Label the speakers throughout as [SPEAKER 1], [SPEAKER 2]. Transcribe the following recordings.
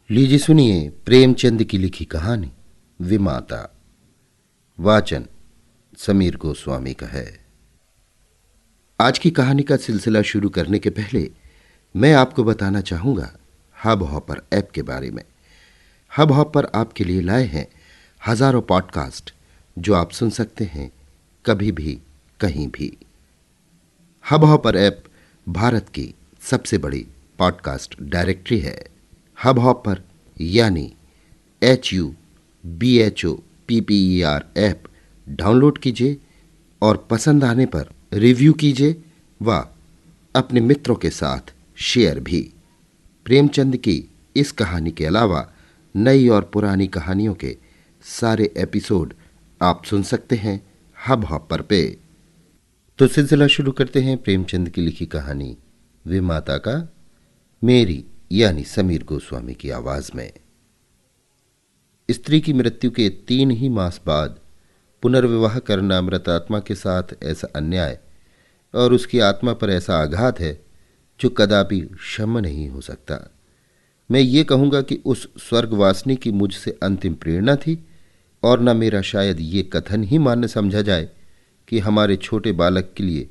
[SPEAKER 1] लीजिए सुनिए प्रेमचंद की लिखी कहानी विमाता। वाचन समीर गोस्वामी का है। आज की कहानी का सिलसिला शुरू करने के पहले मैं आपको बताना चाहूंगा हब हॉपर ऐप के बारे में। हब हॉपर आपके लिए लाए हैं हजारों पॉडकास्ट जो आप सुन सकते हैं कभी भी कहीं भी। हब हॉपर ऐप भारत की सबसे बड़ी पॉडकास्ट डायरेक्टरी है। हब हॉपर यानी HUBHOPPER ऐप डाउनलोड कीजिए और पसंद आने पर रिव्यू कीजिए व अपने मित्रों के साथ शेयर भी। प्रेमचंद की इस कहानी के अलावा नई और पुरानी कहानियों के सारे एपिसोड आप सुन सकते हैं हब हॉपर पे। तो सिलसिला शुरू करते हैं प्रेमचंद की लिखी कहानी विमाता का, मेरी यानी समीर गोस्वामी की आवाज में। स्त्री की मृत्यु के 3 ही मास बाद पुनर्विवाह करना मृत आत्मा के साथ ऐसा अन्याय और उसकी आत्मा पर ऐसा आघात है जो कदापि क्षम्य नहीं हो सकता। मैं ये कहूंगा कि उस स्वर्गवासिनी की मुझसे अंतिम प्रेरणा थी और न मेरा शायद ये कथन ही मान्य समझा जाए कि हमारे छोटे बालक के लिए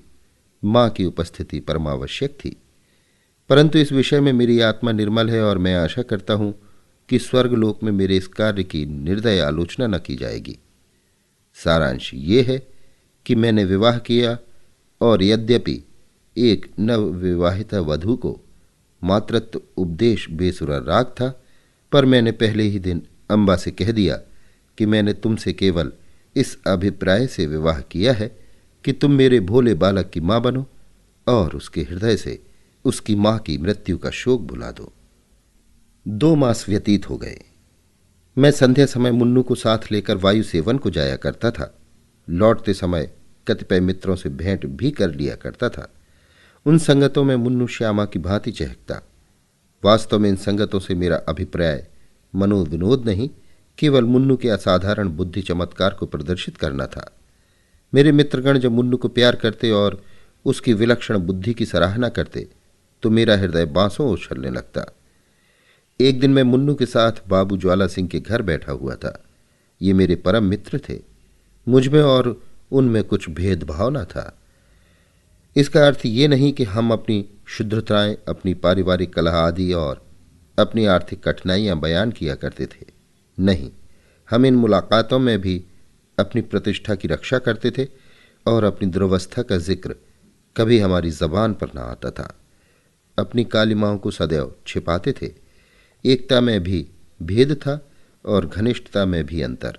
[SPEAKER 1] मां की उपस्थिति परमावश्यक थी। परंतु इस विषय में मेरी आत्मा निर्मल है और मैं आशा करता हूं कि स्वर्गलोक में मेरे इस कार्य की निर्दय आलोचना न की जाएगी। सारांश ये है कि मैंने विवाह किया और यद्यपि एक नवविवाहिता वधू को मातृत्व उपदेश बेसुरा राग था, पर मैंने पहले ही दिन अम्बा से कह दिया कि मैंने तुमसे केवल इस अभिप्राय से विवाह किया है कि तुम मेरे भोले बालक की मां बनो और उसके हृदय से उसकी मां की मृत्यु का शोक भुला दो। 2 मास व्यतीत हो गए। मैं संध्या समय मुन्नू को साथ लेकर वायु सेवन को जाया करता था। लौटते समय कतिपय मित्रों से भेंट भी कर लिया करता था। उन संगतों में मुन्नू श्यामा की भांति चहकता। वास्तव में इन संगतों से मेरा अभिप्राय मनोविनोद नहीं, केवल मुन्नू के असाधारण बुद्धि चमत्कार को प्रदर्शित करना था। मेरे मित्रगण जब मुन्नू को प्यार करते और उसकी विलक्षण बुद्धि की सराहना करते तो मेरा हृदय बांसों उछलने लगता। एक दिन मैं मुन्नू के साथ बाबू ज्वाला सिंह के घर बैठा हुआ था। ये मेरे परम मित्र थे। मुझमें और उनमें कुछ भेदभाव न था। इसका अर्थ ये नहीं कि हम अपनी शुद्धताएं, अपनी पारिवारिक कलह आदि और अपनी आर्थिक कठिनाइयां बयान किया करते थे। नहीं, हम इन मुलाकातों में भी अपनी प्रतिष्ठा की रक्षा करते थे और अपनी दुर्वस्था का जिक्र कभी हमारी जबान पर न आता था। अपनी कालिमाओं को सदैव छिपाते थे। एकता में भी भेद था और घनिष्ठता में भी अंतर।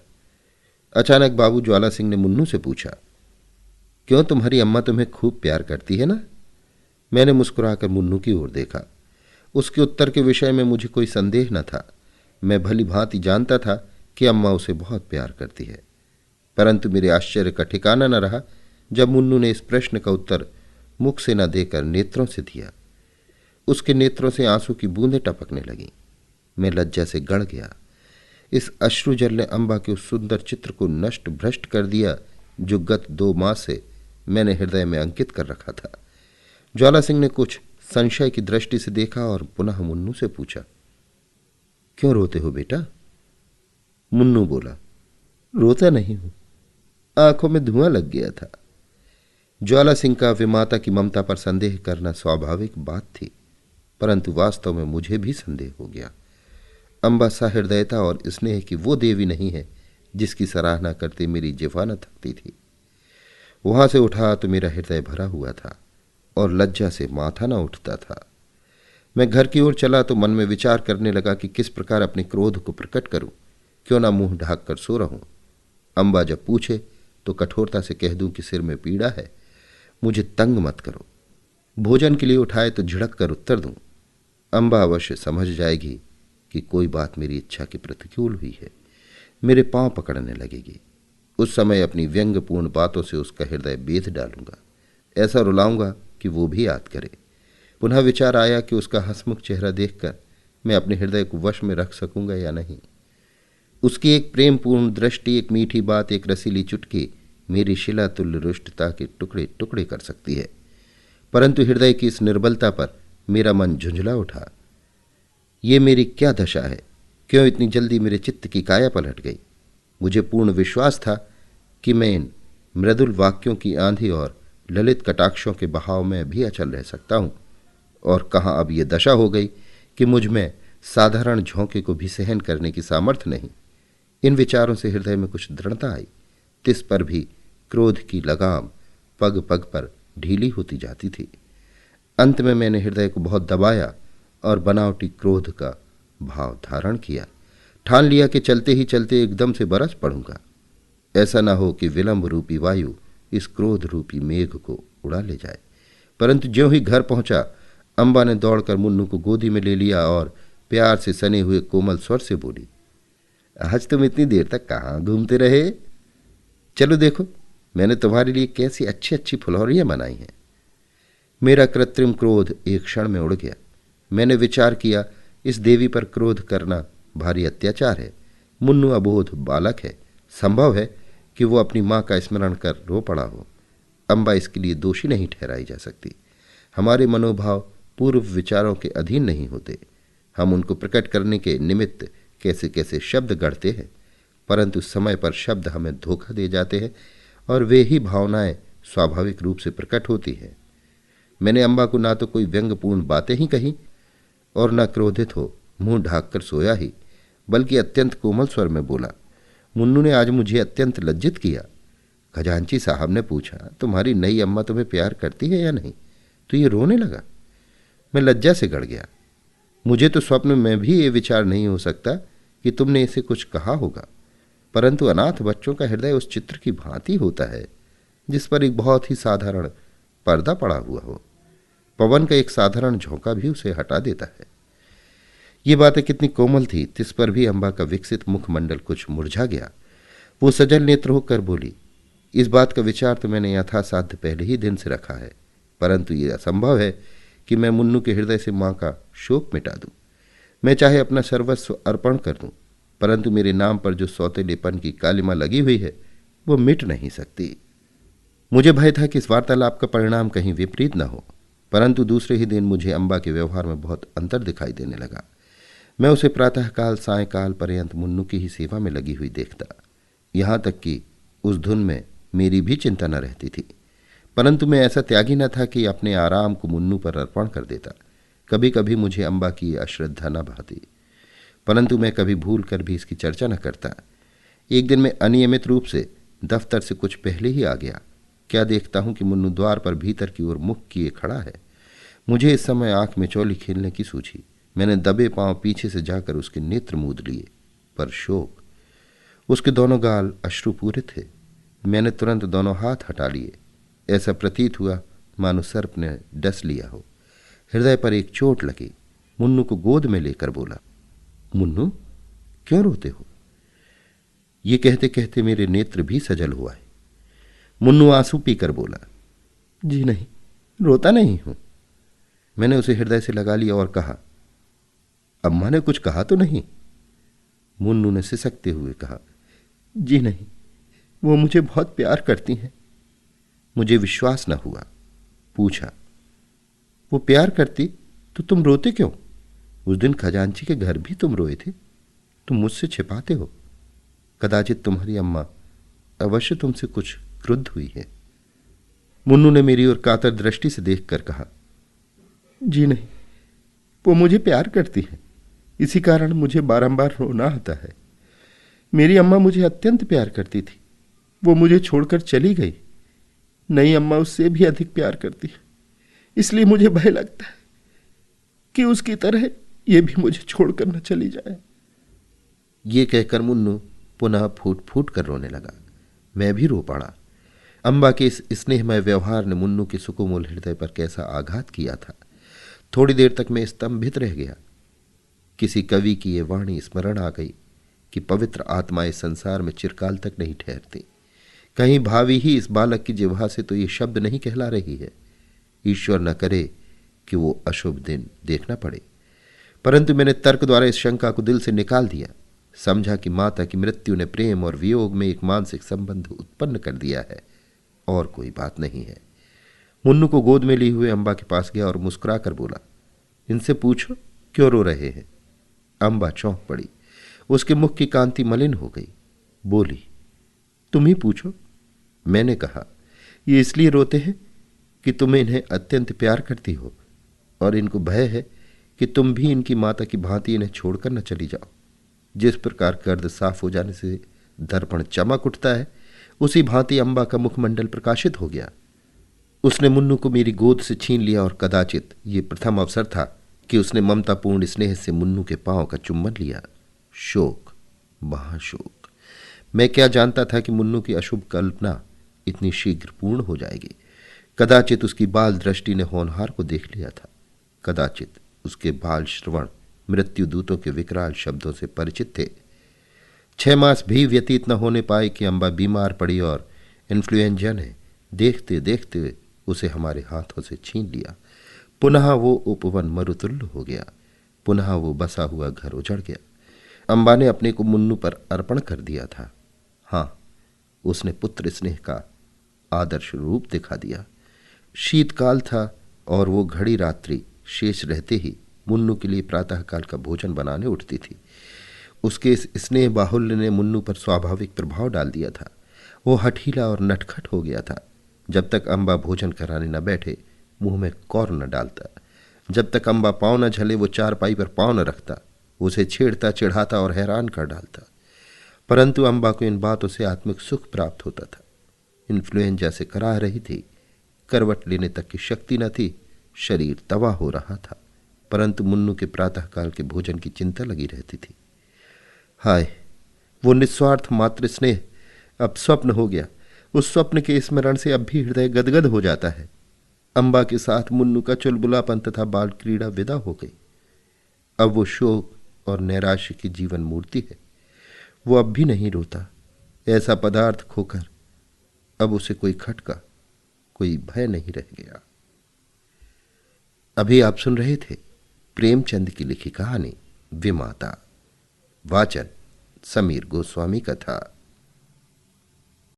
[SPEAKER 1] अचानक बाबू ज्वाला सिंह ने मुन्नू से पूछा, क्यों तुम्हारी अम्मा तुम्हें खूब प्यार करती है ना? मैंने मुस्कुराकर मुन्नू की ओर देखा। उसके उत्तर के विषय में मुझे कोई संदेह न था। मैं भली भांति जानता था कि अम्मा उसे बहुत प्यार करती है। परंतु मेरे आश्चर्य का ठिकाना न रहा जब मुन्नू ने इस प्रश्न का उत्तर मुख से न देकर नेत्रों से दिया। उसके नेत्रों से आंसू की बूंदें टपकने लगीं। मैं लज्जा से गड़ गया। इस अश्रुजल ने अम्बा के उस सुंदर चित्र को नष्ट भ्रष्ट कर दिया जो गत 2 मास से मैंने हृदय में अंकित कर रखा था। ज्वाला सिंह ने कुछ संशय की दृष्टि से देखा और पुनः मुन्नू से पूछा, क्यों रोते हो बेटा? मुन्नू बोला, रोता नहीं हूं, आंखों में धुआं लग गया था। ज्वाला सिंह का विमाता की ममता पर संदेह करना स्वाभाविक बात थी, परंतु वास्तव में मुझे भी संदेह हो गया। अम्बा सहृदयता और स्नेह की वो देवी नहीं है जिसकी सराहना करते मेरी जिह्वा न थकती थी। वहां से उठा तो मेरा हृदय भरा हुआ था और लज्जा से माथा न उठता था। मैं घर की ओर चला तो मन में विचार करने लगा कि किस प्रकार अपने क्रोध को प्रकट करूं। क्यों ना मुंह ढाक कर सो रहूं। अम्बा जब पूछे तो कठोरता से कह दूं कि सिर में पीड़ा है, मुझे तंग मत करो। भोजन के लिए उठाए तो झिड़क कर उत्तर दूं। अम्बा अवश्य समझ जाएगी कि कोई बात मेरी इच्छा के प्रतिकूल हुई है। मेरे पांव पकड़ने लगेगी। उस समय अपनी व्यंग्यपूर्ण बातों से उसका हृदय बेध डालूंगा। ऐसा रुलाऊंगा कि वो भी याद करे। पुनः विचार आया कि उसका हंसमुख चेहरा देखकर मैं अपने हृदय को वश में रख सकूंगा या नहीं। उसकी एक प्रेमपूर्ण दृष्टि, एक मीठी बात, एक रसीली चुटकी मेरी शिलातुल्य रुष्टता के टुकड़े टुकड़े कर सकती है। परंतु हृदय की इस निर्बलता पर मेरा मन झुंझला उठा। ये मेरी क्या दशा है? क्यों इतनी जल्दी मेरे चित्त की काया पलट गई? मुझे पूर्ण विश्वास था कि मैं इन मृदुल वाक्यों की आंधी और ललित कटाक्षों के बहाव में भी अचल रह सकता हूं, और कहाँ अब ये दशा हो गई कि मुझ में साधारण झोंके को भी सहन करने की सामर्थ्य नहीं। इन विचारों से हृदय में कुछ दृढ़ता आई। तिस पर भी क्रोध की लगाम पग पग पर ढीली होती जाती थी। अंत में मैंने हृदय को बहुत दबाया और बनावटी क्रोध का भाव धारण किया। ठान लिया कि चलते ही चलते एकदम से बरस पड़ूंगा। ऐसा न हो कि विलंब रूपी वायु इस क्रोध रूपी मेघ को उड़ा ले जाए। परंतु ज्यों ही घर पहुंचा, अम्बा ने दौड़कर मुन्नू को गोदी में ले लिया और प्यार से सने हुए कोमल स्वर से बोली, आज तुम इतनी देर तक कहाँ घूमते रहे? चलो देखो, मैंने तुम्हारे लिए कैसी अच्छी अच्छी फुलौरियां बनाई हैं। मेरा कृत्रिम क्रोध एक क्षण में उड़ गया। मैंने विचार किया, इस देवी पर क्रोध करना भारी अत्याचार है। मुन्नू अबोध बालक है, संभव है कि वो अपनी माँ का स्मरण कर रो पड़ा हो। अम्बा इसके लिए दोषी नहीं ठहराई जा सकती। हमारे मनोभाव पूर्व विचारों के अधीन नहीं होते। हम उनको प्रकट करने के निमित्त कैसे कैसे शब्द गढ़ते हैं, परंतु समय पर शब्द हमें धोखा दे जाते हैं और वे ही भावनाएं स्वाभाविक रूप से प्रकट होती हैं। मैंने अम्बा को ना तो कोई व्यंग्यपूर्ण बातें ही कही और न क्रोधित हो मुंह ढाक कर सोया ही, बल्कि अत्यंत कोमल स्वर में बोला, मुन्नू ने आज मुझे अत्यंत लज्जित किया। खजांची साहब ने पूछा, तुम्हारी नई अम्मा तुम्हें प्यार करती है या नहीं? तो ये रोने लगा। मैं लज्जा से गड़ गया। मुझे तो स्वप्न में भी ये विचार नहीं हो सकता कि तुमने इसे कुछ कहा होगा, परंतु अनाथ बच्चों का हृदय उस चित्र की भांति होता है जिस पर एक बहुत ही साधारण पर्दा पड़ा हुआ हो। पवन का एक साधारण झोंका भी उसे हटा देता है। ये बातें कितनी कोमल थी, तिस पर भी अम्बा का विकसित मुखमंडल कुछ मुरझा गया। वो सजल नेत्र होकर बोली, इस बात का विचार तो मैंने यथासाध्य पहले ही दिन से रखा है, परंतु ये असंभव है कि मैं मुन्नू के हृदय से माँ का शोक मिटा दूं। मैं चाहे अपना सर्वस्व अर्पण कर दूं, परंतु मेरे नाम पर जो सौतेलेपन की कालिमा लगी हुई है वो मिट नहीं सकती। मुझे भय था कि इस वार्तालाप का परिणाम कहीं विपरीत न हो, परंतु दूसरे ही दिन मुझे अम्बा के व्यवहार में बहुत अंतर दिखाई देने लगा। मैं उसे प्रातःकाल सायंकाल पर्यंत मुन्नू की ही सेवा में लगी हुई देखता, यहाँ तक कि उस धुन में मेरी भी चिंता न रहती थी। परंतु मैं ऐसा त्यागी न था कि अपने आराम को मुन्नू पर अर्पण कर देता। कभी कभी मुझे अम्बा की अश्रद्धा न भाती, परंतु मैं कभी भूल कर भी इसकी चर्चा न करता। एक दिन मैं अनियमित रूप से दफ्तर से कुछ पहले ही आ गया। क्या देखता हूं कि मुन्नू द्वार पर भीतर की ओर मुख किए खड़ा है। मुझे इस समय आंख में चौली खेलने की सूझी। मैंने दबे पांव पीछे से जाकर उसके नेत्र मूंद लिए, पर शोक, उसके दोनों गाल अश्रुपूरित थे। मैंने तुरंत दोनों हाथ हटा लिए। ऐसा प्रतीत हुआ मानो सर्प ने डस लिया हो। हृदय पर एक चोट लगी। मुन्नू को गोद में लेकर बोला, मुन्नू क्यों रोते हो? ये कहते कहते मेरे नेत्र भी सजल हुआ है। मुन्नू आंसू पीकर बोला, जी नहीं, रोता नहीं हूं। मैंने उसे हृदय से लगा लिया और कहा, अम्मा ने कुछ कहा तो नहीं? मुन्नू ने सिसकते हुए कहा, जी नहीं, वो मुझे बहुत प्यार करती हैं। मुझे विश्वास न हुआ। पूछा, वो प्यार करती तो तुम रोते क्यों? उस दिन खजांची के घर भी तुम रोए थे। तुम मुझसे छिपाते हो। कदाचित तुम्हारी अम्मा अवश्य तुमसे कुछ क्रुद्ध हुई है। मुन्नू ने मेरी ओर कातर दृष्टि से देखकर कहा, जी नहीं, वो मुझे प्यार करती है, इसी कारण मुझे बारंबार रोना आता है। मेरी अम्मा मुझे अत्यंत प्यार करती थी, वो मुझे छोड़कर चली गई। नई अम्मा उससे भी अधिक प्यार करती है, इसलिए मुझे भय लगता है कि उसकी तरह ये भी मुझे छोड़कर न चली जाए। ये कहकर मुन्नू पुनः फूट फूट कर रोने लगा। मैं भी रो पड़ा। अम्बा के इस स्नेहमय व्यवहार ने मुन्नू के सुकोमल हृदय पर कैसा आघात किया था। थोड़ी देर तक मैं स्तंभित रह गया। किसी कवि की ये वाणी स्मरण आ गई कि पवित्र आत्मा इस संसार में चिरकाल तक नहीं ठहरती। कहीं भावी ही इस बालक की जिह्वा से तो ये शब्द नहीं कहला रही है। ईश्वर न करे कि वो अशुभ दिन देखना पड़े। परंतु मैंने तर्क द्वारा इस शंका को दिल से निकाल दिया। समझा कि माता की मृत्यु ने प्रेम और वियोग में एक मानसिक संबंध उत्पन्न कर दिया है, और कोई बात नहीं है। मुन्नू को गोद में लिए हुए अम्बा के पास गया और मुस्कुरा कर बोला, इनसे पूछो क्यों रो रहे हैं। अम्बा चौंक पड़ी। उसके मुख की कांति मलिन हो गई। बोली, तुम ही पूछो। मैंने कहा, ये इसलिए रोते हैं कि तुम इन्हें अत्यंत प्यार करती हो और इनको भय है कि तुम भी इनकी माता की भांति इन्हें छोड़कर न चली जाओ। जिस प्रकार गर्द साफ हो जाने से दर्पण चमक उठता है, उसी भांति अम्बा का मुखमंडल प्रकाशित हो गया। उसने मुन्नू को मेरी गोद से छीन लिया और कदाचित ये प्रथम अवसर था कि उसने ममतापूर्ण स्नेह से मुन्नू के पांव का चुम्बन लिया। शोक, महाशोक। मैं क्या जानता था कि मुन्नू की अशुभ कल्पना इतनी शीघ्र पूर्ण हो जाएगी। कदाचित उसकी बाल दृष्टि ने होनहार को देख लिया था, कदाचित उसके बाल श्रवण मृत्युदूतों के विकराल शब्दों से परिचित थे। 6 मास भी व्यतीत न होने पाए कि अम्बा बीमार पड़ी और इन्फ्लुएंजा ने देखते देखते उसे हमारे हाथों से छीन लिया। पुनः वो उपवन मरुतुल्य हो गया। पुनः वो बसा हुआ घर उजड़ गया। अम्बा ने अपने को मुन्नू पर अर्पण कर दिया था। हाँ, उसने पुत्र स्नेह का आदर्श रूप दिखा दिया। शीतकाल था और वो घड़ी रात्रि शेष रहते ही मुन्नू के लिए प्रातःकाल का भोजन बनाने उठती थी। उसके इस स्नेह बाहुल्य ने मुन्नू पर स्वाभाविक प्रभाव डाल दिया था। वो हठीला और नटखट हो गया था। जब तक अम्बा भोजन कराने न बैठे मुंह में कौर न डालता। जब तक अम्बा पाँव न झले वो चारपाई पर पाँव न रखता। उसे छेड़ता, चिढ़ाता और हैरान कर डालता। परंतु अम्बा को इन बातों से आत्मिक सुख प्राप्त होता था। इन्फ्लुएंजा से कराह रही थी, करवट लेने तक की शक्ति न थी, शरीर तवा हो रहा था, परंतु मुन्नू के प्रातःकाल के भोजन की चिंता लगी रहती थी। हाय, वो निस्वार्थ मातृ स्नेह अब स्वप्न हो गया। उस स्वप्न के स्मरण से अब भी हृदय गदगद हो जाता है। अम्बा के साथ मुन्नू का चुलबुलापन तथा बाल क्रीड़ा विदा हो गई। अब वो शोक और नैराश्य की जीवन मूर्ति है। वो अब भी नहीं रोता। ऐसा पदार्थ खोकर अब उसे कोई खटका, कोई भय नहीं रह गया। अभी आप सुन रहे थे प्रेमचंद की लिखी कहानी विमाता। वाचन समीर गोस्वामी का था।